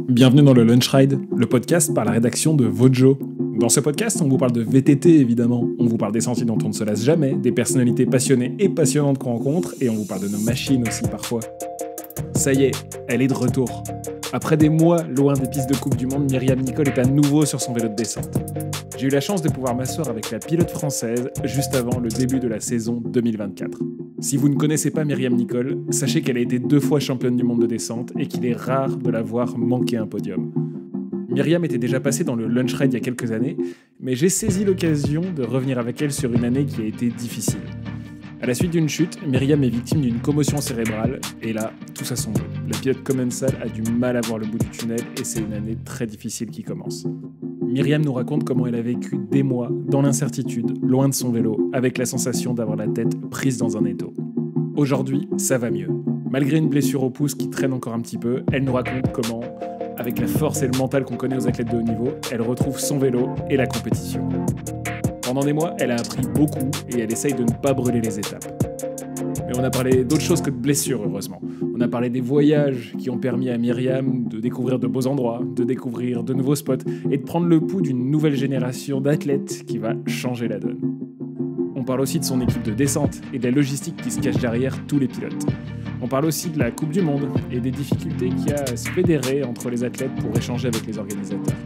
Bienvenue dans le Lunch Ride, le podcast par la rédaction de Vojo. Dans ce podcast, on vous parle de VTT évidemment, on vous parle des sentiers dont on ne se lasse jamais, des personnalités passionnées et passionnantes qu'on rencontre, et on vous parle de nos machines aussi parfois. Ça y est, elle est de retour. Après des mois loin des pistes de Coupe du Monde, Myriam Nicole est à nouveau sur son vélo de descente. J'ai eu la chance de pouvoir m'asseoir avec la pilote française juste avant le début de la saison 2024. Si vous ne connaissez pas Myriam Nicole, sachez qu'elle a été 2 fois championne du monde de descente et qu'il est rare de la voir manquer un podium. Myriam était déjà passée dans le Lunch Ride il y a quelques années, mais j'ai saisi l'occasion de revenir avec elle sur une année qui a été difficile. À la suite d'une chute, Myriam est victime d'une commotion cérébrale, et là, tout ça son jeu. La pilote commensale a du mal à voir le bout du tunnel, et c'est une année très difficile qui commence. Myriam nous raconte comment elle a vécu des mois dans l'incertitude, loin de son vélo, avec la sensation d'avoir la tête prise dans un étau. Aujourd'hui, ça va mieux. Malgré une blessure au pouce qui traîne encore un petit peu, elle nous raconte comment, avec la force et le mental qu'on connaît aux athlètes de haut niveau, elle retrouve son vélo et la compétition. Pendant des mois, elle a appris beaucoup et elle essaye de ne pas brûler les étapes. Mais on a parlé d'autre chose que de blessures, heureusement. On a parlé des voyages qui ont permis à Myriam de découvrir de beaux endroits, de découvrir de nouveaux spots et de prendre le pouls d'une nouvelle génération d'athlètes qui va changer la donne. On parle aussi de son équipe de descente et de la logistique qui se cache derrière tous les pilotes. On parle aussi de la Coupe du Monde et des difficultés qu'il y a à se fédérer entre les athlètes pour échanger avec les organisateurs.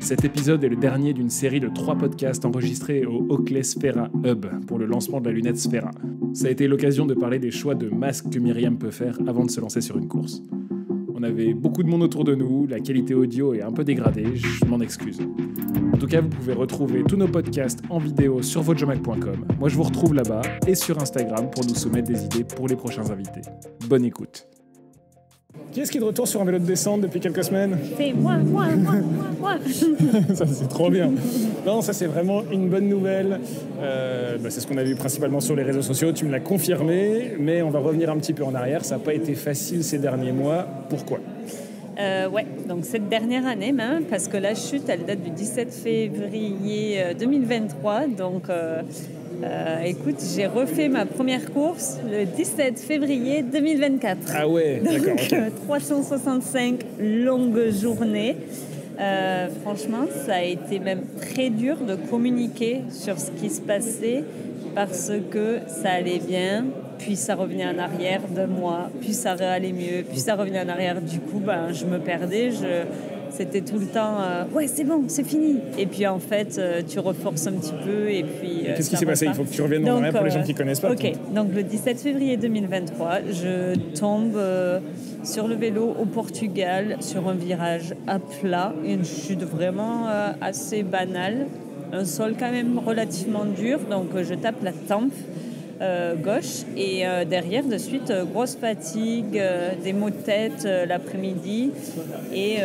Cet épisode est le dernier d'une série de 3 podcasts enregistrés au Oakley Sphera Hub pour le lancement de la lunette Sphera. Ça a été l'occasion de parler des choix de masques que Myriam peut faire avant de se lancer sur une course. On avait beaucoup de monde autour de nous, la qualité audio est un peu dégradée, je m'en excuse. En tout cas, vous pouvez retrouver tous nos podcasts en vidéo sur vojomac.com. Moi, je vous retrouve là-bas et sur Instagram pour nous soumettre des idées pour les prochains invités. Bonne écoute. Qui est-ce qui est de retour sur un vélo de descente depuis quelques semaines ? C'est moi. Ça, c'est trop bien. Non, ça, c'est vraiment une bonne nouvelle. C'est ce qu'on a vu principalement sur les réseaux sociaux. Tu me l'as confirmé, mais on va revenir un petit peu en arrière. Ça n'a pas été facile ces derniers mois. Pourquoi ? Donc cette dernière année même, parce que la chute, elle date du 17 février 2023. Donc, écoute, j'ai refait ma première course le 17 février 2024. Ah ouais, d'accord. Donc, Okay. 365 longues journées. Franchement, ça a été même très dur de communiquer sur ce qui se passait parce que ça allait bien, puis ça revenait en arrière de moi, puis ça allait mieux, puis ça revenait en arrière. Du coup, je me perdais, c'était tout le temps ouais, c'est bon, c'est fini. Et puis en fait, tu reforces un petit peu et puis. Qu'est-ce qui s'est passé ? Il faut que tu reviennes en arrière pour les gens qui ne connaissent pas. Ok, donc le 17 février 2023, je tombe sur le vélo au Portugal sur un virage à plat, une chute vraiment assez banale, un sol quand même relativement dur, donc je tape la tempe gauche et derrière de suite grosse fatigue, des maux de tête l'après-midi et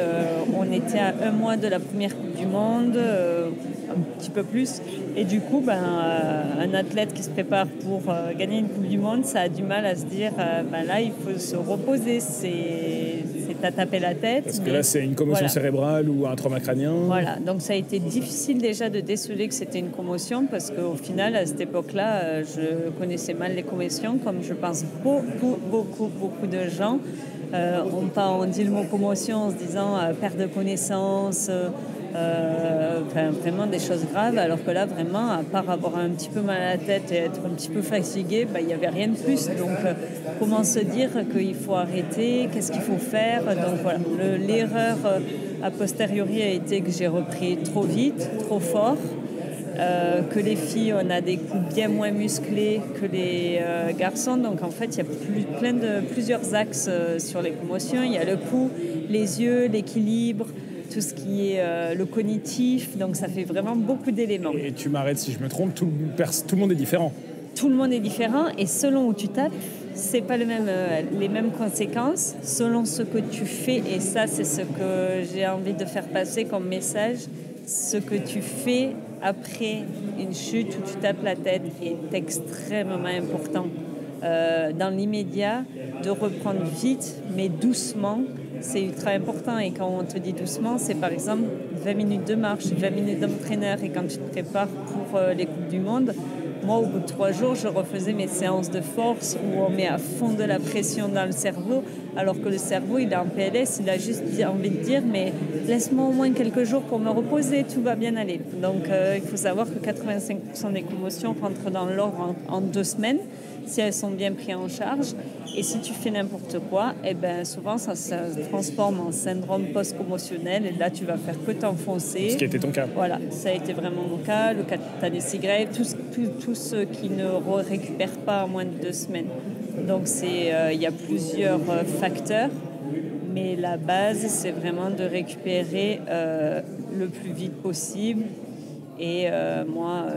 on était à 1 mois de la première Coupe du Monde, un petit peu plus, et du coup un athlète qui se prépare pour gagner une Coupe du Monde, ça a du mal à se dire là il faut se reposer, c'est à taper la tête. Parce que là c'est une commotion cérébrale ou un trauma crânien. Voilà, donc ça a été difficile déjà de déceler que c'était une commotion parce qu'au final à cette époque-là je connaissais mal les commotions comme je pense beaucoup de gens. On dit le mot commotion en se disant perte de connaissance, vraiment des choses graves, alors que là vraiment à part avoir un petit peu mal à la tête et être un petit peu fatigué, il n'y avait rien de plus. Donc comment se dire qu'il faut arrêter, qu'est-ce qu'il faut faire. Donc voilà, l'erreur a posteriori a été que j'ai repris trop vite, trop fort, que les filles on a des coups bien moins musclés que les garçons, donc en fait il y a plusieurs axes sur les commotions. Il y a le cou, les yeux, l'équilibre, tout ce qui est le cognitif, donc ça fait vraiment beaucoup d'éléments. Et tu m'arrêtes si je me trompe, tout le monde est différent. Tout le monde est différent et selon où tu tapes, c'est pas les mêmes conséquences selon ce que tu fais, et ça c'est ce que j'ai envie de faire passer comme message. Ce que tu fais après une chute où tu tapes la tête est extrêmement important. Dans l'immédiat, de reprendre vite mais doucement, c'est ultra important. Et quand on te dit doucement, c'est par exemple 20 minutes de marche, 20 minutes d'entraîneur. Et quand tu te prépares pour les Coupes du Monde, Moi, au bout de 3 jours, je refaisais mes séances de force où on met à fond de la pression dans le cerveau, alors que le cerveau, il est en PLS, il a juste envie de dire, mais laisse-moi au moins quelques jours pour me reposer, tout va bien aller. Donc, il faut savoir que 85% des commotions rentrent dans l'ordre en 2 semaines, si elles sont bien prises en charge. Et si tu fais n'importe quoi, eh ben, souvent, ça se transforme en syndrome post-commotionnel, et là, tu vas faire que t'enfoncer. Ce qui a été ton cas. Voilà, ça a été vraiment mon cas, le cas de Tennessee Grave, tous ceux qui ne récupèrent pas en moins de 2 semaines. Donc il y a plusieurs facteurs, mais la base, c'est vraiment de récupérer le plus vite possible. Et moi,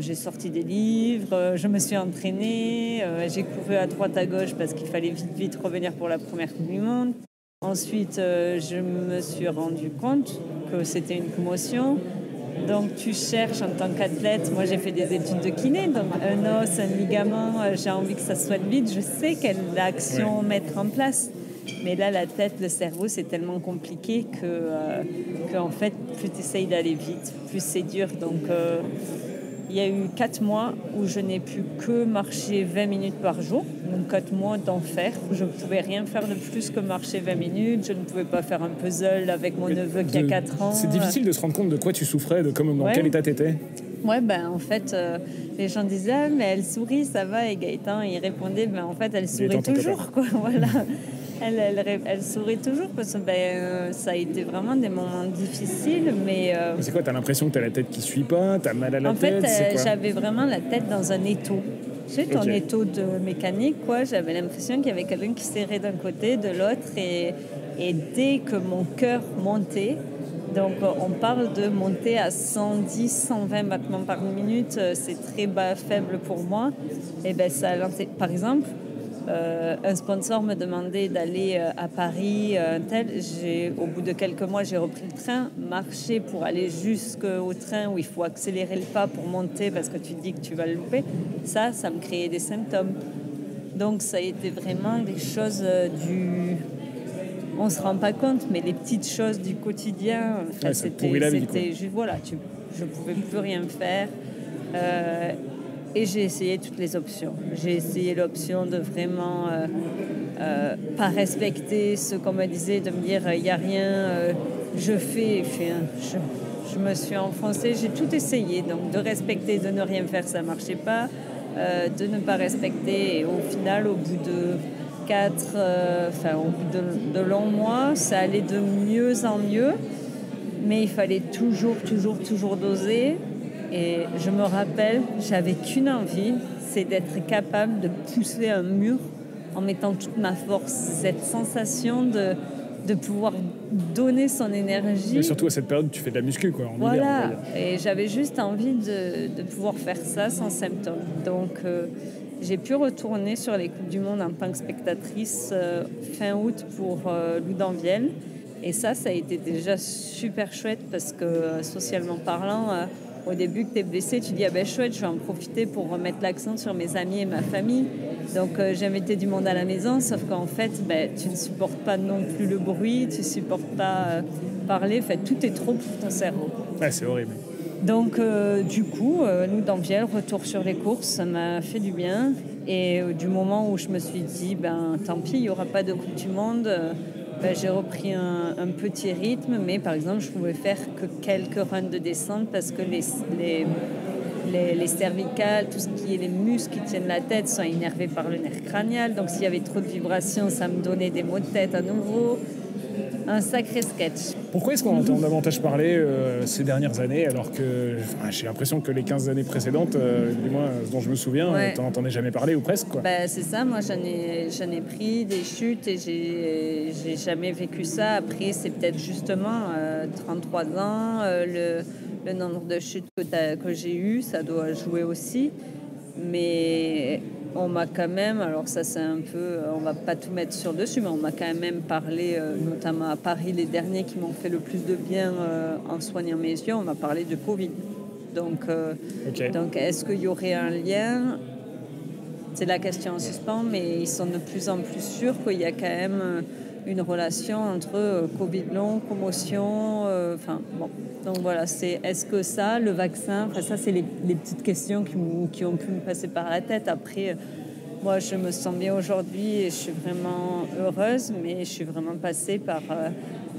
j'ai sorti des livres, je me suis entraînée, j'ai couru à droite à gauche parce qu'il fallait vite revenir pour la première Coupe du Monde. Ensuite, je me suis rendu compte que c'était une commotion. Donc, tu cherches en tant qu'athlète. Moi, j'ai fait des études de kiné. Donc, un os, un ligament, j'ai envie que ça soit vite. Je sais quelle action mettre en place. Mais là, la tête, le cerveau, c'est tellement compliqué que en fait, plus tu essayes d'aller vite, plus c'est dur. Donc, il y a eu 4 mois où je n'ai pu que marcher 20 minutes par jour. Donc 4 mois d'enfer. Je ne pouvais rien faire de plus que marcher 20 minutes. Je ne pouvais pas faire un puzzle avec mon neveu qui a 4 ans. C'est difficile de se rendre compte de quoi tu souffrais, dans quel état tu étais. Ouais, ben en fait, les gens disaient ah, mais elle sourit, ça va. Et Gaëtan, il répondait ben en fait, elle sourit toujours, quoi. Voilà. Elle sourit toujours parce que ça a été vraiment des moments difficiles. Mais c'est quoi, t'as l'impression que t'as la tête qui suit pas, t'as mal à la tête? En fait, j'avais vraiment la tête dans un étau. Tu sais, ton étau de mécanique, quoi. J'avais l'impression qu'il y avait quelqu'un qui serrait d'un côté, de l'autre. Et dès que mon cœur montait, donc on parle de monter à 110, 120 battements par minute, c'est très bas, faible pour moi. Et ben ça a lancé, par exemple, un sponsor me demandait d'aller à Paris, au bout de quelques mois, j'ai repris le train, marcher pour aller jusqu'au train où il faut accélérer le pas pour monter parce que tu te dis que tu vas le louper. Ça me créait des symptômes. Donc ça a été vraiment des choses on ne se rend pas compte, mais les petites choses du quotidien, c'était voilà, je ne pouvais plus rien faire. Et j'ai essayé toutes les options. J'ai essayé l'option de vraiment pas respecter ce qu'on me disait, de me dire il n'y a rien, je me suis enfoncée, j'ai tout essayé. Donc de respecter, de ne rien faire, ça ne marchait pas. De ne pas respecter, et au final, au bout de au bout de longs mois, ça allait de mieux en mieux, mais il fallait toujours doser. Et je me rappelle, j'avais qu'une envie, c'est d'être capable de pousser un mur en mettant toute ma force. Cette sensation de pouvoir donner son énergie. Mais surtout à cette période, tu fais de la muscu, quoi. Voilà, et j'avais juste envie de pouvoir faire ça sans symptômes. Donc, j'ai pu retourner sur les Coupes du Monde en tant que spectatrice fin août pour Loudanvielle. Et ça a été déjà super chouette parce que, socialement parlant, au début que tu es blessé, tu dis ah ben chouette, je vais en profiter pour remettre l'accent sur mes amis et ma famille. Donc j'invitais du monde à la maison, sauf qu'en fait tu ne supportes pas non plus le bruit, tu ne supportes pas parler, en fait, tout est trop pour ton cerveau. Ouais, c'est horrible. Donc du coup, nous Loudanvielle, retour sur les courses, ça m'a fait du bien. Et du moment où je me suis dit tant pis, il n'y aura pas de Coupe du Monde, j'ai repris un petit rythme, mais par exemple, je pouvais faire que quelques runs de descente parce que les cervicales, tout ce qui est les muscles qui tiennent la tête sont énervés par le nerf crânial. Donc s'il y avait trop de vibrations, ça me donnait des maux de tête à nouveau. Un sacré sketch. Pourquoi est-ce qu'on entend davantage parler ces dernières années, alors que j'ai l'impression que les 15 années précédentes, du moins dont je me souviens, t'en entendais jamais parler ou presque, quoi. C'est ça, moi j'en ai pris des chutes et j'ai jamais vécu ça. Après, c'est peut-être justement 33 ans, le nombre de chutes que j'ai eues, ça doit jouer aussi. Mais on m'a quand même, alors ça c'est un peu, on va pas tout mettre sur dessus, mais on m'a quand même parlé, notamment à Paris, les derniers qui m'ont fait le plus de bien en soignant mes yeux, on m'a parlé de Covid. Donc est-ce qu'il y aurait un lien ? C'est la question en suspens, mais ils sont de plus en plus sûrs qu'il y a quand même une relation entre Covid long, commotion, bon. Donc voilà, est-ce que ça, le vaccin, ça c'est les petites questions qui ont pu me passer par la tête. Après, moi je me sens bien aujourd'hui et je suis vraiment heureuse, mais je suis vraiment passée par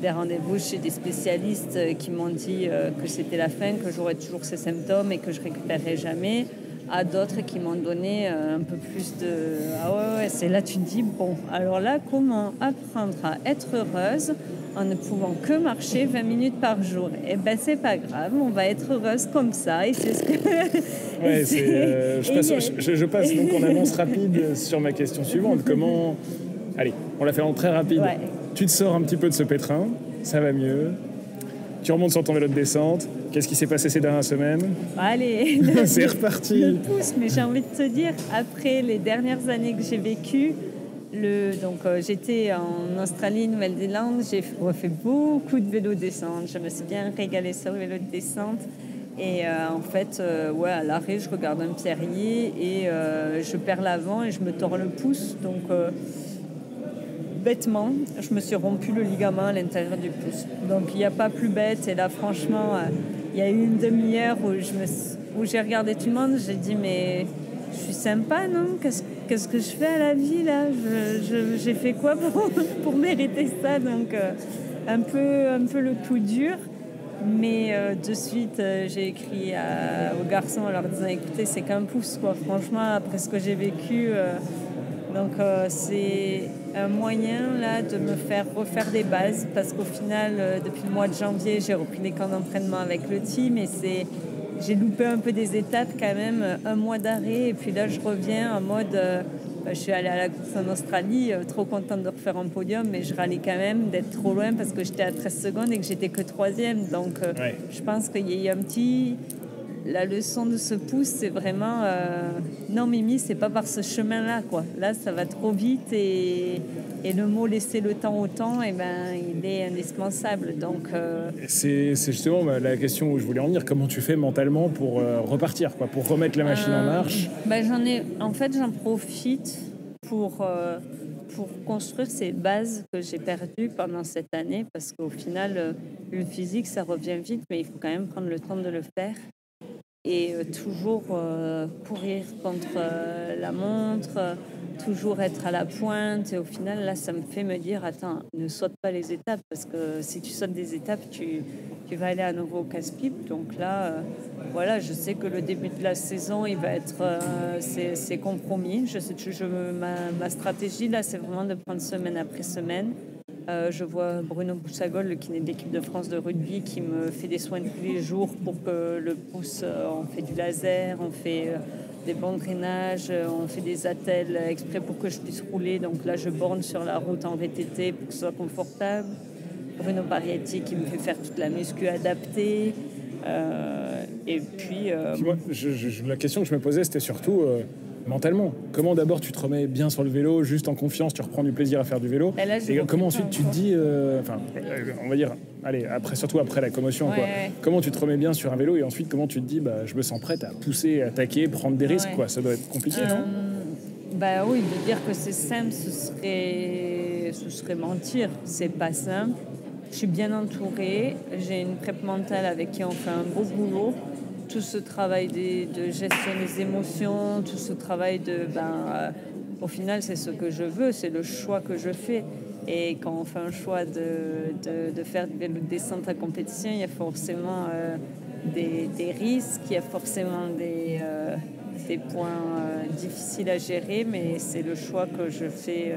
des rendez-vous chez des spécialistes qui m'ont dit que c'était la fin, que j'aurais toujours ces symptômes et que je récupérerais jamais, à d'autres qui m'ont donné un peu plus de... Ah ouais, c'est là tu te dis, bon, alors là, comment apprendre à être heureuse en ne pouvant que marcher 20 minutes par jour? Eh ben c'est pas grave, on va être heureuse comme ça, et c'est ce que... Ouais, je passe donc en avance rapide sur ma question suivante. Comment... Allez, on la fait en très rapide. Ouais. Tu te sors un petit peu de ce pétrin, ça va mieux. Tu remontes sur ton vélo de descente. Qu'est-ce qui s'est passé ces dernières semaines? Allez, c'est reparti. Le pouce, mais j'ai envie de te dire, après les dernières années que j'ai vécues, j'étais en Australie, Nouvelle-Zélande, j'ai fait beaucoup de vélo descente. Je me suis bien régalée sur le vélo de descente. Et en fait, à l'arrêt, je regarde un pierrier et je perds l'avant et je me tords le pouce. Donc, bêtement, je me suis rompu le ligament à l'intérieur du pouce. Donc, il n'y a pas plus bête. Et là, franchement, il y a eu une demi-heure où j'ai regardé tout le monde. J'ai dit, mais je suis sympa, non? Qu'est-ce que je fais à la vie, là? J'ai fait quoi pour mériter ça? Donc, un peu le coup dur. Mais de suite, j'ai écrit aux garçons en leur disant, écoutez, c'est qu'un pouce, quoi. Franchement, après ce que j'ai vécu... c'est un moyen là de me faire refaire des bases parce qu'au final, depuis le mois de janvier, j'ai repris les camps d'entraînement avec le team et j'ai loupé un peu des étapes quand même, un mois d'arrêt et puis là je reviens en mode, je suis allée à la course en Australie, trop contente de refaire un podium, mais je râlais quand même d'être trop loin parce que j'étais à 13 secondes et que j'étais que 3e, donc je pense qu'il y a eu un petit... La leçon de ce pouce, c'est vraiment non Mimi, c'est pas par ce chemin-là, quoi. Là, ça va trop vite et le mot laisser le temps au temps, il est indispensable. Donc c'est justement la question où je voulais en venir. Comment tu fais mentalement pour repartir, quoi, pour remettre la machine en marche? J'en profite pour construire ces bases que j'ai perdues pendant cette année, parce qu'au final, le physique, ça revient vite, mais il faut quand même prendre le temps de le faire. Et toujours courir contre la montre, toujours être à la pointe. Et au final, là, ça me fait me dire, attends, ne saute pas les étapes, parce que si tu sautes des étapes, tu vas aller à nouveau au casse-pipe. Donc là, je sais que le début de la saison, il va être... c'est compromis. Ma stratégie, là, c'est vraiment de prendre semaine après semaine. Je vois Bruno Boussagol, le kiné de l'équipe de France de rugby, qui me fait des soins tous les jours pour que le pouce, on fait du laser, on fait des bons drainages, on fait des attelles exprès pour que je puisse rouler. Donc là, je borne sur la route en VTT pour que ce soit confortable. Bruno Parietti qui me fait faire toute la muscu adaptée. Et puis... Moi, la question que je me posais, c'était surtout... mentalement, comment d'abord tu te remets bien sur le vélo, juste en confiance, tu reprends du plaisir à faire du vélo, et comment ensuite tu te dis, on va dire, allez, surtout après la commotion, quoi. Comment tu te remets bien sur un vélo et ensuite comment tu te dis, je me sens prête à pousser, attaquer, prendre des risques, quoi. Ça doit être compliqué, non? Oui, de dire que c'est simple, ce serait mentir. C'est pas simple. Je suis bien entourée, j'ai une prep mentale avec qui on fait un beau boulot. Tout ce travail de gestion des émotions, tout ce travail au final, c'est ce que je veux, c'est le choix que je fais. Et quand on fait un choix de faire du vélo de descente à compétition, il y a forcément des risques, il y a forcément des points difficiles à gérer, mais c'est le choix que je fais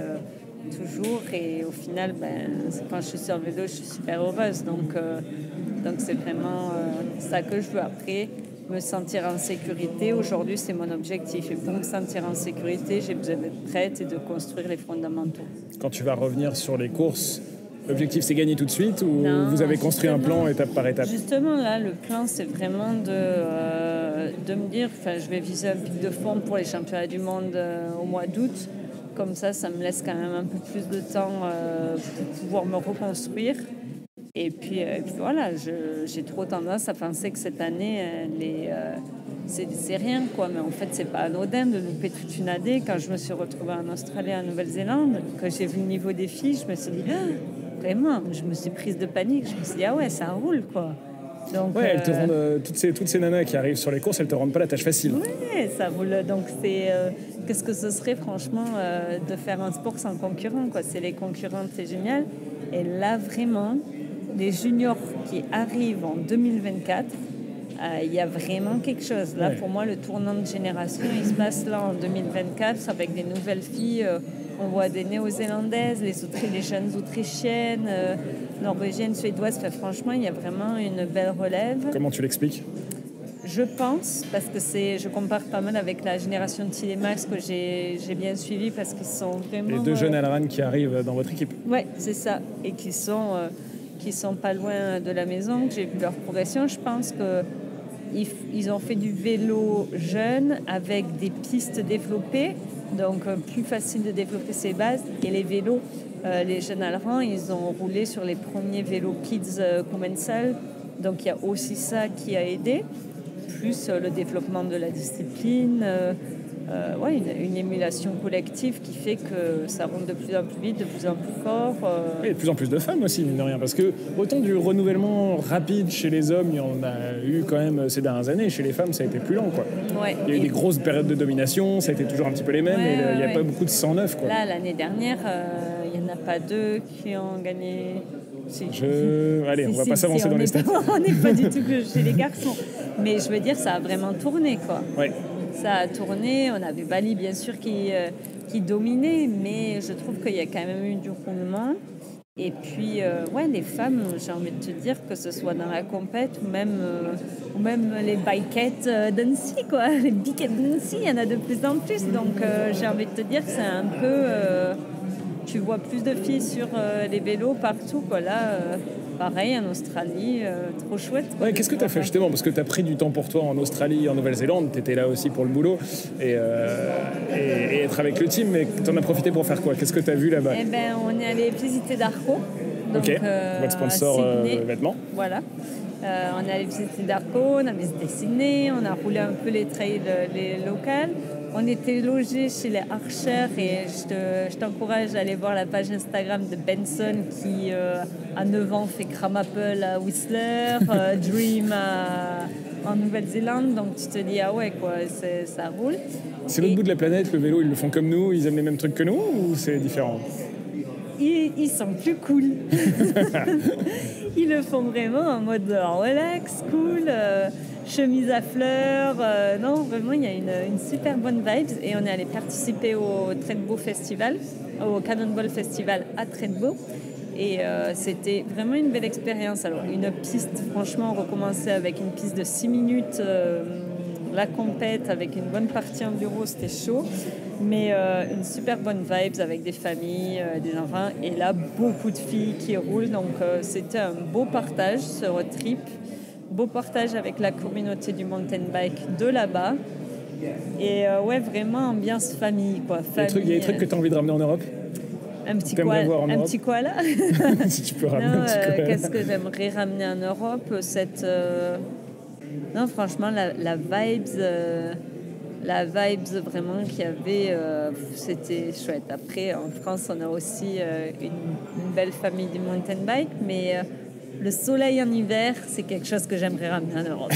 toujours. Et au final, quand je suis sur le vélo, je suis super heureuse. Donc c'est vraiment ça que je veux. Après, me sentir en sécurité, aujourd'hui, c'est mon objectif. Et pour me sentir en sécurité, j'ai besoin d'être prête et de construire les fondamentaux. Quand tu vas revenir sur les courses, l'objectif, c'est gagner tout de suite ou non, vous avez construit un plan étape par étape? Justement, là, le plan, c'est vraiment de me dire, je vais viser un pic de forme pour les championnats du monde au mois d'août. Comme ça me laisse quand même un peu plus de temps pour pouvoir me reconstruire. Et puis voilà, j'ai trop tendance à penser que cette année, c'est rien, quoi. Mais en fait, c'est pas anodin de louper toute une année. Quand je me suis retrouvée en Australie, en Nouvelle-Zélande, quand j'ai vu le niveau des filles, je me suis dit, vraiment, je me suis prise de panique. Je me suis dit, ah ouais, ça roule, quoi. Donc, Ouais, elles te rendent, toutes ces nanas qui arrivent sur les courses, elles te rendent pas la tâche facile. Ouais, ça roule. Donc, qu'est-ce que ce serait, franchement, de faire un sport sans concurrent, quoi. C'est les concurrentes, c'est génial. Et là, vraiment, les juniors qui arrivent en 2024, il y a vraiment quelque chose. Là, pour moi, le tournant de génération, il se passe là en 2024 avec des nouvelles filles. On voit des néo-zélandaises, les jeunes autrichiennes, norvégiennes, suédoises. Enfin, franchement, il y a vraiment une belle relève. Comment tu l'expliques ? Je pense, parce que je compare pas mal avec la génération de Tilemax que j'ai bien suivi parce qu'ils sont vraiment... Les deux jeunes Alran qui arrivent dans votre équipe. Ouais, c'est ça. Et qui sont pas loin de la maison, que j'ai vu leur progression. Je pense qu'ils ont fait du vélo jeune avec des pistes développées, donc plus facile de développer ses bases. Et les vélos, les jeunes Alran, ils ont roulé sur les premiers vélos Kids Commensal. Donc il y a aussi ça qui a aidé, plus le développement de la discipline, une émulation collective qui fait que ça roule de plus en plus vite, de plus en plus fort. Et de plus en plus de femmes aussi, mine de rien, parce que autant du renouvellement rapide chez les hommes, il y en a eu quand même ces dernières années, chez les femmes ça a été plus lent, quoi. Ouais. Il y a eu des grosses périodes de domination, ça a été toujours un petit peu les mêmes, il n'y a pas beaucoup de sang neuf, quoi. Là, l'année dernière, il n'y en a pas deux qui ont gagné... Allez, on va pas s'avancer dans les stats. On n'est pas du tout que chez les garçons. Mais je veux dire, ça a vraiment tourné, quoi. Ouais. Ça a tourné. On avait Bali, bien sûr, qui dominait, mais je trouve qu'il y a quand même eu du roulement. Et puis, les femmes, j'ai envie de te dire, que ce soit dans la compète ou même les bikettes d'Annecy, quoi. Les bikettes d'Annecy, il y en a de plus en plus. Donc, j'ai envie de te dire que c'est un peu... tu vois plus de filles sur les vélos partout, quoi. Là, pareil, en Australie, trop chouette. Quoi, qu'est-ce que tu as fait justement ? Parce que tu as pris du temps pour toi en Australie, en Nouvelle-Zélande, tu étais là aussi pour le boulot et être avec le team, mais tu en as profité pour faire quoi ? Qu'est-ce que tu as vu là-bas ? Eh ben, on est allé visiter Darko. Donc, votre sponsor vêtements. Voilà. On est allé visiter Darko, on a visité Sydney, on a roulé un peu les trails les locales. On était logés chez les Archers et je t'encourage à aller voir la page Instagram de Benson qui, à 9 ans, fait Cram Apple à Whistler, Dream en Nouvelle-Zélande. Donc tu te dis, ah ouais, quoi, ça roule. C'est l'autre bout de la planète, le vélo, ils le font comme nous, ils aiment les mêmes trucs que nous ou c'est différent ? Ils sont plus cool. Ils le font vraiment en mode relax, cool, chemise à fleurs. Non, vraiment, il y a une super bonne vibe. Et on est allé participer au Thredbo Festival, au Cannonball Festival à Thredbo. Et c'était vraiment une belle expérience. Alors, une piste, franchement, on recommençait avec une piste de 6 minutes. La compète avec une bonne partie en bureau, c'était chaud. Mais une super bonne vibes avec des familles, des enfants. Et là, beaucoup de filles qui roulent. Donc, c'était un beau partage, ce road trip. Beau partage avec la communauté du mountain bike de là-bas. Et vraiment ambiance famille, quoi. Il y a des trucs que tu as envie de ramener en Europe ? Un petit koala. Si tu peux ramener un petit koala. Qu'est-ce que j'aimerais ramener en Europe ? Non, franchement, la vibes vraiment qu'il y avait, c'était chouette. Après, en France, on a aussi une belle famille du mountain bike, mais le soleil en hiver, c'est quelque chose que j'aimerais ramener en Europe.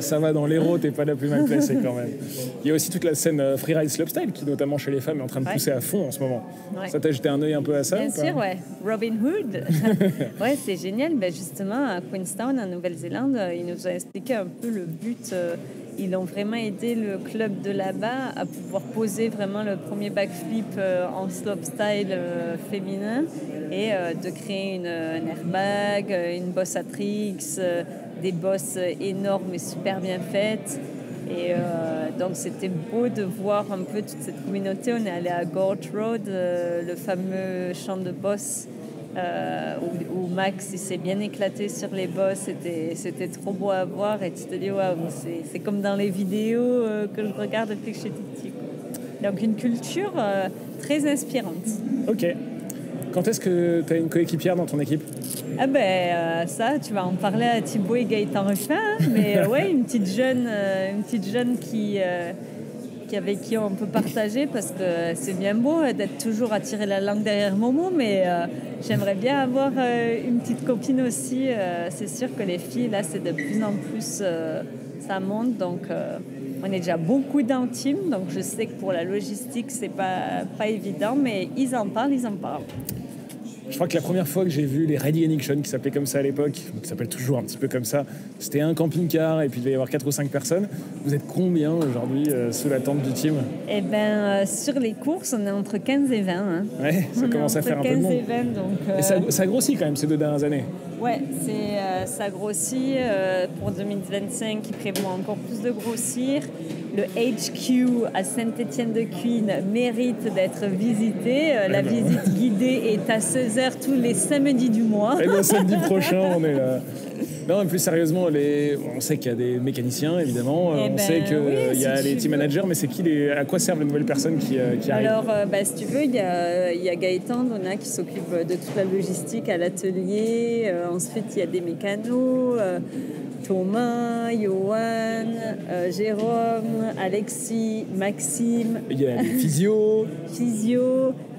Ça va, dans l'Hérault, t'es pas la plus mal placée quand même. Il y a aussi toute la scène freeride slopestyle qui, notamment chez les femmes, est en train de pousser à fond en ce moment. Ouais. Ça t'a jeté un œil un peu à ça ? Bien sûr, ouais. Robin Hood. Ouais, c'est génial. Justement, à Queenstown, en Nouvelle-Zélande, ils nous ont expliqué un peu le but. Ils ont vraiment aidé le club de là-bas à pouvoir poser vraiment le premier backflip en slopestyle féminin et de créer un airbag, une bosse à tricks, des bosses énormes et super bien faites. Et donc c'était beau de voir un peu toute cette communauté. On est allé à Gorge Road, le fameux champ de bosses où Max il s'est bien éclaté sur les bosses. C'était trop beau à voir et tu te dis waouh, c'est comme dans les vidéos que je regarde depuis que je suis tout petit. Donc une culture très inspirante. Ok. Quand est-ce que tu as une coéquipière dans ton équipe? Ah ben ça, tu vas en parler à Thibaut et Gaëtan Ruffin, hein, mais ouais, une petite jeune avec qui on peut partager, parce que c'est bien beau d'être toujours à tirer la langue derrière Momo, mais j'aimerais bien avoir une petite copine aussi. C'est sûr que les filles, là, c'est de plus en plus, ça monte, donc on est déjà beaucoup dans le team, donc je sais que pour la logistique, c'est pas évident, mais ils en parlent. Je crois que la première fois que j'ai vu les Ready in Action, qui s'appelait comme ça à l'époque, qui s'appelle toujours un petit peu comme ça, c'était un camping-car et puis il devait y avoir 4 ou 5 personnes. Vous êtes combien aujourd'hui sous la tente du team? Eh bien, sur les courses, on est entre 15 et 20. Hein. Ouais, ça commence à faire un peu de monde. 15 et 20, donc... Et ça grossit quand même ces 2 dernières années. Ouais, ça grossit. Pour 2025, ils prévoient encore plus de grossir. Le HQ à Saint-Étienne-de-Cuines mérite d'être visité. La visite guidée est à 16h tous les samedis du mois. Et le samedi prochain, on est là. Non, plus sérieusement, on sait qu'il y a des mécaniciens, évidemment. On sait qu'il y a les team managers, mais c'est à quoi servent les nouvelles personnes qui arrivent? Alors, si tu veux, il y a Gaëtan Donna qui s'occupe de toute la logistique à l'atelier. Ensuite, il y a des mécanos, Thomas, Johan, Jérôme, Alexis, Maxime. Il y a les physios,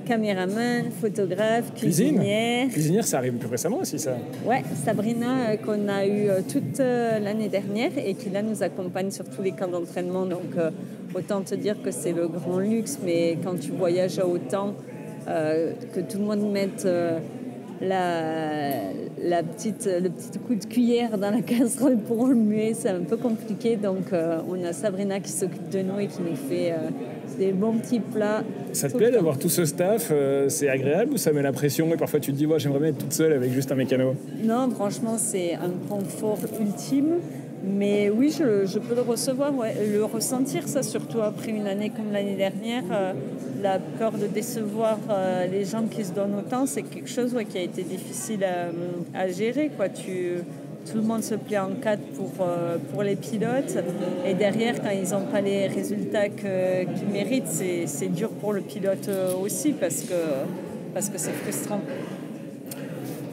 caméraman, photographe, cuisinière. Cuisinière, ça arrive plus récemment aussi, ça. Ouais, Sabrina, qu'on a eu toute l'année dernière et qui là nous accompagne sur tous les camps d'entraînement. Donc, autant te dire que c'est le grand luxe, mais quand tu voyages à autant, que tout le monde mette le petit coup de cuillère dans la casserole pour remuer, c'est un peu compliqué. Donc, on a Sabrina qui s'occupe de nous et qui nous fait des bons petits plats. Ça te plaît d'avoir tout ce staff? C'est agréable ou ça met la pression et parfois tu te dis ouais, j'aimerais bien être toute seule avec juste un mécano? Non, franchement, c'est un confort ultime. Mais oui, je peux le recevoir, ouais. Le ressentir, ça, surtout après une année comme l'année dernière. La peur de décevoir les gens qui se donnent autant, c'est quelque chose qui a été difficile à gérer, quoi. Tout le monde se plie en quatre pour les pilotes. Et derrière, quand ils n'ont pas les résultats qu'ils méritent, c'est dur pour le pilote aussi, parce que c'est frustrant.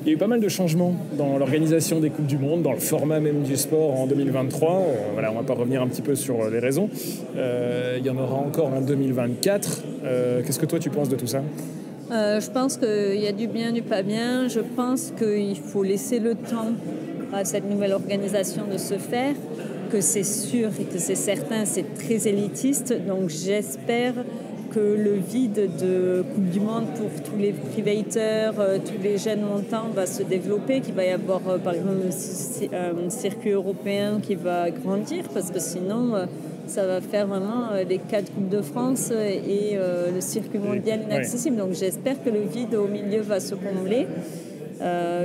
Il y a eu pas mal de changements dans l'organisation des Coupes du Monde, dans le format même du sport en 2023. Voilà, on ne va pas revenir un petit peu sur les raisons. Il y en aura encore en 2024. Qu'est-ce que toi tu penses de tout ça? Je pense qu'il y a du bien, du pas bien. Je pense qu'il faut laisser le temps à cette nouvelle organisation de se faire, que c'est sûr et que c'est certain, c'est très élitiste. Donc j'espère que le vide de Coupe du Monde pour tous les privateurs, tous les jeunes montants va se développer, qu'il va y avoir par exemple un circuit européen qui va grandir, parce que sinon ça va faire vraiment les 4 Coupes de France et le circuit mondial inaccessible. Donc j'espère que le vide au milieu va se combler.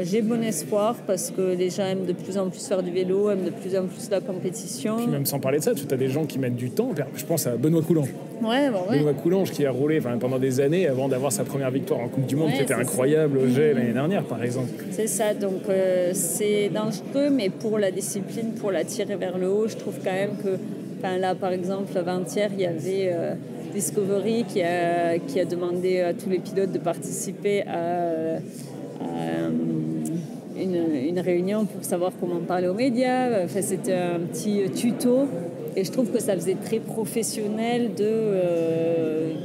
J'ai bon espoir parce que les gens aiment de plus en plus faire du vélo, aiment de plus en plus la compétition. Puis même sans parler de ça, tu as des gens qui mettent du temps. Je pense à Benoît Coulange. Ouais. Benoît Coulange qui a roulé pendant des années avant d'avoir sa première victoire en Coupe du Monde, qui était incroyable au jet l'année dernière, par exemple. C'est ça, donc c'est dangereux, mais pour la discipline, pour la tirer vers le haut, je trouve quand même que, là par exemple, avant-hier, il y avait Discovery qui a demandé à tous les pilotes de participer à une réunion pour savoir comment parler aux médias. C'était un petit tuto et je trouve que ça faisait très professionnel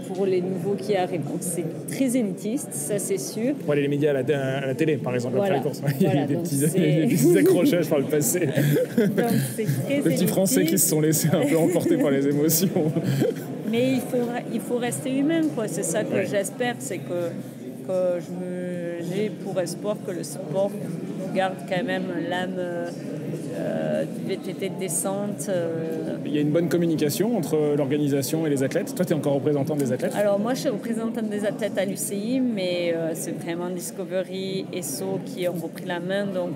pour les nouveaux qui arrivent. Donc c'est très élitiste, ça c'est sûr. Pour aller les médias à la télé, par exemple, après les courses. Il y a eu des petits accrochages par le passé. Donc c'est très les petits Français qui se sont laissés un peu emporter par les émotions. Mais il faut rester humain, quoi. C'est ça que j'espère, c'est que j'ai pour espoir que le sport garde quand même l'âme du VTT de descente. Il y a une bonne communication entre l'organisation et les athlètes. Toi, tu es encore représentante des athlètes? Alors moi, je suis représentante des athlètes à l'UCI, mais c'est vraiment Discovery et SO qui ont repris la main. Donc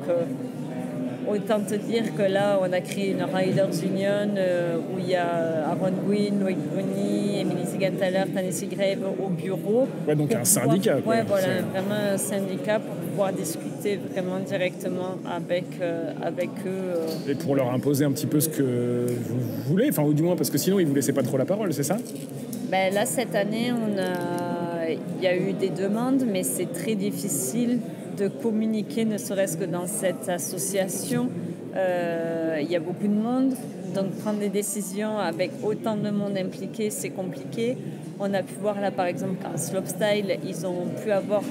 autant te dire que là, on a créé une Riders Union où il y a Aaron Gwynn, Loïc Bruni, Émilie Siegenthaler, Tennessee Grave au bureau. Ouais, donc un syndicat. Ouais, voilà, vraiment un syndicat pour pouvoir discuter vraiment directement avec eux. Et pour leur imposer un petit peu ce que vous voulez, ou du moins parce que sinon ils ne vous laissaient pas trop la parole, c'est ça? Là, cette année, on a y a eu des demandes, mais c'est très difficile de communiquer, ne serait-ce que dans cette association. Il y a beaucoup de monde, donc prendre des décisions avec autant de monde impliqué, c'est compliqué. On a pu voir là, par exemple, qu'en slopestyle, ils ont pu avoir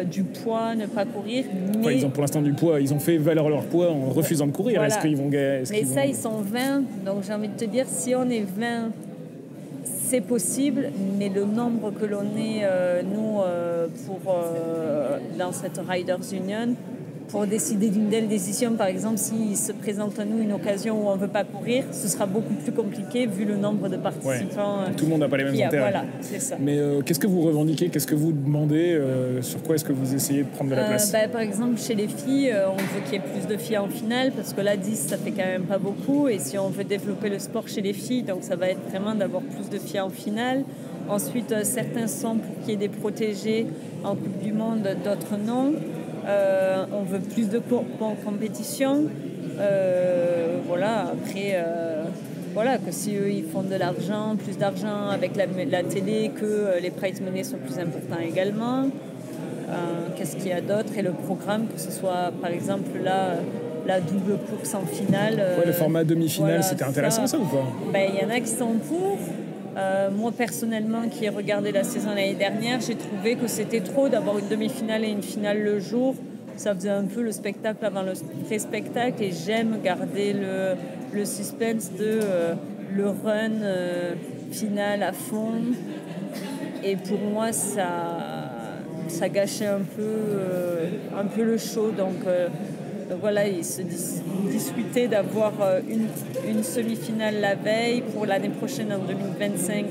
du poids, ne pas courir. Mais... Enfin, ils ont pour l'instant du poids. Ils ont fait valoir leur poids en refusant de courir. Voilà. Est-ce qu'ils vont gagner? Mais ça, ils sont 20. Donc j'ai envie de te dire, si on est 20, c'est possible. Mais le nombre que l'on est, nous, dans cette Riders Union, pour décider d'une telle décision, par exemple, s'il se présente à nous une occasion où on ne veut pas courir, ce sera beaucoup plus compliqué vu le nombre de participants. Ouais. Tout le monde n'a pas les mêmes intérêts. Voilà, c'est ça. Mais qu'est-ce que vous revendiquez? Qu'est-ce que vous demandez? Sur quoi est-ce que vous essayez de prendre de la place? Par exemple, chez les filles, on veut qu'il y ait plus de filles en finale parce que là, 10, ça fait quand même pas beaucoup. Et si on veut développer le sport chez les filles, donc ça va être vraiment d'avoir plus de filles en finale. Ensuite, certains sont pour qu'il y ait des protégés en Coupe du Monde, d'autres non. On veut plus de compétition. Voilà, après, voilà, que si eux ils font de l'argent, plus d'argent avec la télé, que les prize money sont plus importants également. Qu'est-ce qu'il y a d'autre? Et le programme, que ce soit par exemple là, la double course en finale. Ouais, le format demi-finale, voilà, c'était intéressant ça ou pas? Il y en a qui sont pour. Moi personnellement qui ai regardé la saison l'année dernière, j'ai trouvé que c'était trop d'avoir une demi-finale et une finale le jour. Ça faisait un peu le spectacle avant le pré-spectacle et j'aime garder le suspense de le run final à fond. Et pour moi ça gâchait un peu le show. Donc voilà, ils se discutaient d'avoir une semi-finale la veille. Pour l'année prochaine, en 2025,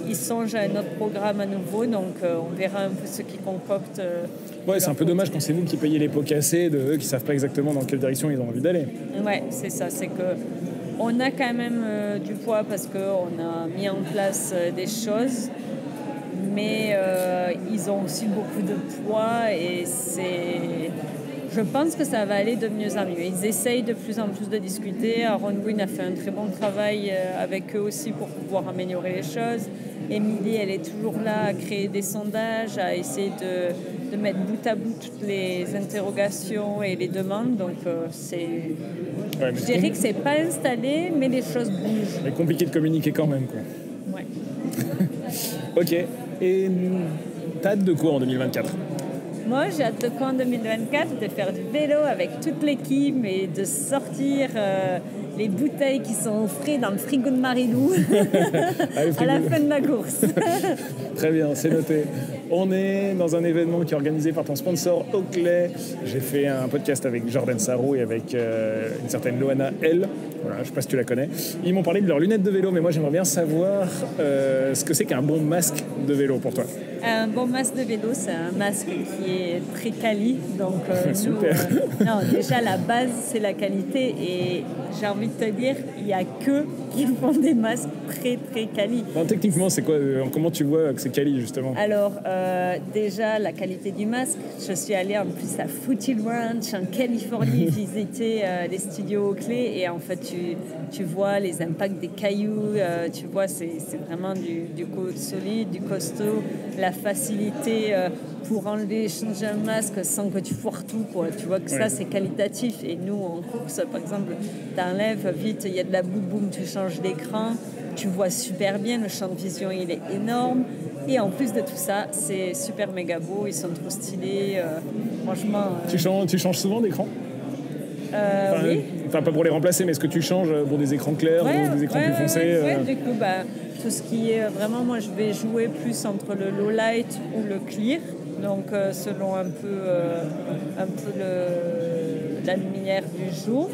ils songent à un autre programme à nouveau. Donc on verra un peu ce qu'ils concoctent. Ouais, c'est un peu dommage quand c'est vous qui payez les pots cassés de eux qui ne savent pas exactement dans quelle direction ils ont envie d'aller. Ouais, c'est ça. C'est qu'on a quand même du poids parce qu'on a mis en place des choses. Mais ils ont aussi beaucoup de poids et je pense que ça va aller de mieux en mieux. Ils essayent de plus en plus de discuter. Aaron Gwyn a fait un très bon travail avec eux aussi pour pouvoir améliorer les choses. Émilie, elle est toujours là à créer des sondages, à essayer de mettre bout à bout toutes les interrogations et les demandes. Donc je dirais que c'est pas installé, mais les choses bougent. C'est compliqué de communiquer quand même, quoi. Ouais. Ok. Et t'as hâte de quoi en 2024? Moi, j'ai hâte de quoi en 2024? De faire du vélo avec toute l'équipe et de sortir les bouteilles qui sont au frais dans le frigo de Marilou à la fin de la course. Très bien, c'est noté. On est dans un événement qui est organisé par ton sponsor Oakley. J'ai fait un podcast avec Jordan Sarro et avec une certaine Loana L. Voilà, je ne sais pas si tu la connais. Ils m'ont parlé de leurs lunettes de vélo, mais moi j'aimerais bien savoir ce que c'est qu'un bon masque de vélo pour toi. Un bon masque de vélo, c'est un masque qui est très quali. Donc, super. Non, déjà, la base, c'est la qualité. Et j'ai envie de te dire, il n'y a que qui font des masques très, très quali. Non, techniquement, c'est quoi? Comment tu vois que c'est quali, justement? Alors, déjà, la qualité du masque. Je suis allée en plus à Foothills Ranch, en Californie, visiter les studios Oakley. Et en fait, tu vois les impacts des cailloux. Tu vois, c'est vraiment du solide, du costaud. La facilité pour enlever, changer un masque sans que tu foires tout, quoi. Tu vois que ça, c'est qualitatif. Et nous, en course, par exemple, t'enlèves vite, il y a de la boum-boum, tu changes d'écran, tu vois super bien, le champ de vision, il est énorme. Et en plus de tout ça, c'est super méga beau, ils sont trop stylés. Franchement... Tu changes souvent d'écran? Oui. Enfin, pas pour les remplacer, mais est-ce que tu changes pour des écrans clairs ou des écrans plus foncés? Du coup, tout ce qui est vraiment, moi, je vais jouer plus entre le low light ou le clear. Donc, selon un peu la lumière du jour.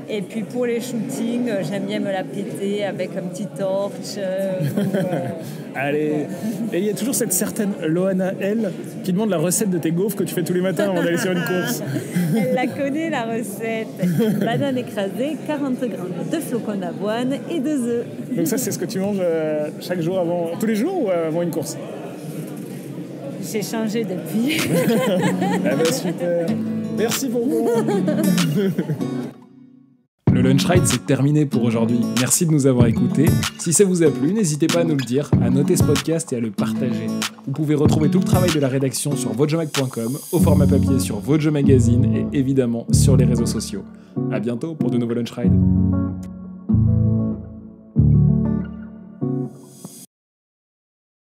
Et puis pour les shootings, j'aime bien me la péter avec un petit torche. Allez. Et il y a toujours cette certaine Loana L qui demande la recette de tes gaufres que tu fais tous les matins avant d'aller sur une course. Elle la connaît, la recette. Banane écrasée, 40 grammes de flocons d'avoine et 2 œufs. Donc ça, c'est ce que tu manges chaque jour tous les jours ou avant une course? J'ai changé depuis. Ah bah super. Merci pour moi. Le Lunch Ride, c'est terminé pour aujourd'hui. Merci de nous avoir écoutés. Si ça vous a plu, n'hésitez pas à nous le dire, à noter ce podcast et à le partager. Vous pouvez retrouver tout le travail de la rédaction sur votejomag.com, au format papier sur Vojo Magazine et évidemment sur les réseaux sociaux. A bientôt pour de nouveaux Lunch Rides.